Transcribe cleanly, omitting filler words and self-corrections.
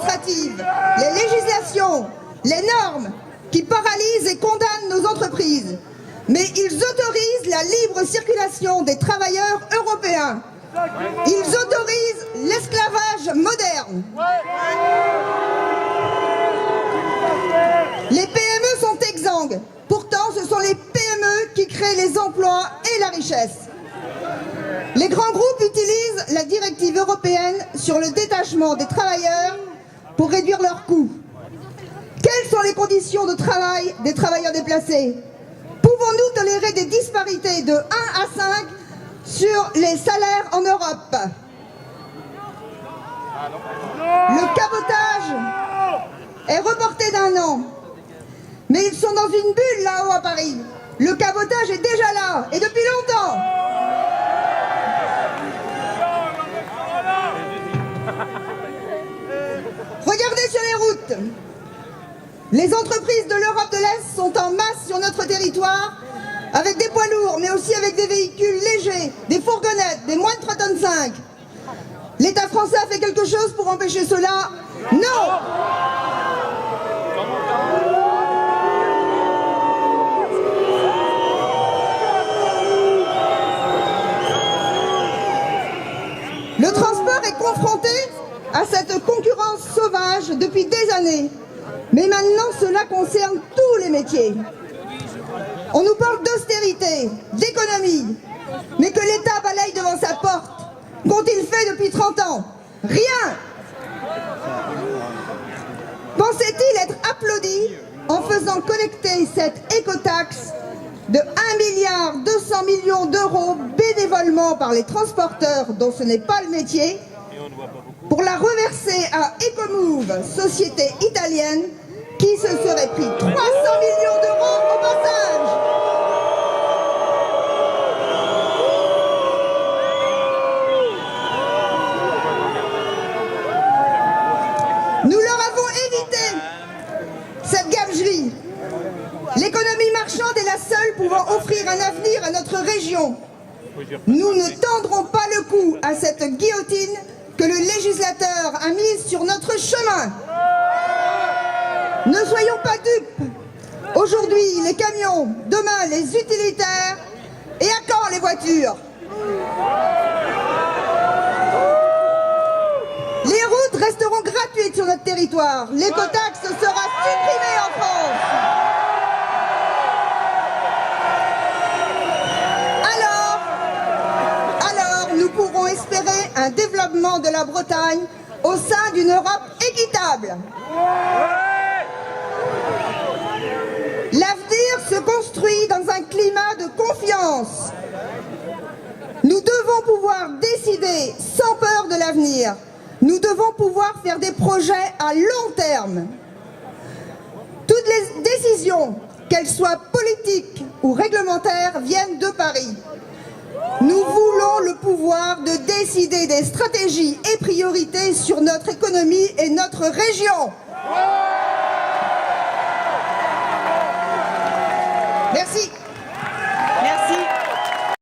administratives, les législations, les normes qui paralysent et condamnent nos entreprises. Mais ils autorisent la libre circulation des travailleurs européens. Ils autorisent l'esclavage moderne. Les PME sont exsangues. Pourtant, ce sont les PME qui créent les emplois et la richesse. Les grands groupes utilisent la directive européenne sur le détachement des travailleurs pour réduire leurs coûts. Quelles sont les conditions de travail des travailleurs déplacés? Pouvons-nous tolérer des disparités de 1 à 5 sur les salaires en Europe? Le cabotage est reporté d'1 an. Mais ils sont dans une bulle là-haut à Paris. Le cabotage est déjà là, et depuis longtemps. Regardez sur les routes. Les entreprises de l'Europe de l'Est sont en masse sur notre territoire, avec des poids lourds, mais aussi avec des véhicules légers, des fourgonnettes, des moins de 3,5 tonnes. L'État français a fait quelque chose pour empêcher cela? Non! Le transport est confronté à cette concurrence sauvage depuis des années. Mais maintenant, cela concerne tous les métiers. On nous parle d'austérité, d'économie, mais que l'État balaye devant sa porte. Qu'ont-ils fait depuis 30 ans? Rien! Pensait-il être applaudi en faisant collecter cette écotaxe de 1,2 milliard d'euros bénévolement par les transporteurs dont ce n'est pas le métier, pour la reverser à Ecomove, société italienne, qui se serait pris 300 millions d'euros au passage. Nous leur avons évité cette gabegie. L'économie marchande est la seule pouvant offrir un avenir à notre région. Nous ne tendrons pas le cou à cette guillotine que le législateur a mise sur notre chemin. Ne soyons pas dupes. Aujourd'hui, les camions, demain, les utilitaires, et à quand les voitures? Les routes resteront gratuites sur notre territoire. L'écotaxe sera supprimée en France. Alors, nous pourrons espérer un développement de la Bretagne au sein d'une Europe équitable. L'avenir se construit dans un climat de confiance. Nous devons pouvoir décider sans peur de l'avenir. Nous devons pouvoir faire des projets à long terme. Toutes les décisions, qu'elles soient politiques ou réglementaires, viennent de Paris. Nous voulons le pouvoir de décider des stratégies et priorités sur notre économie et notre région. Merci.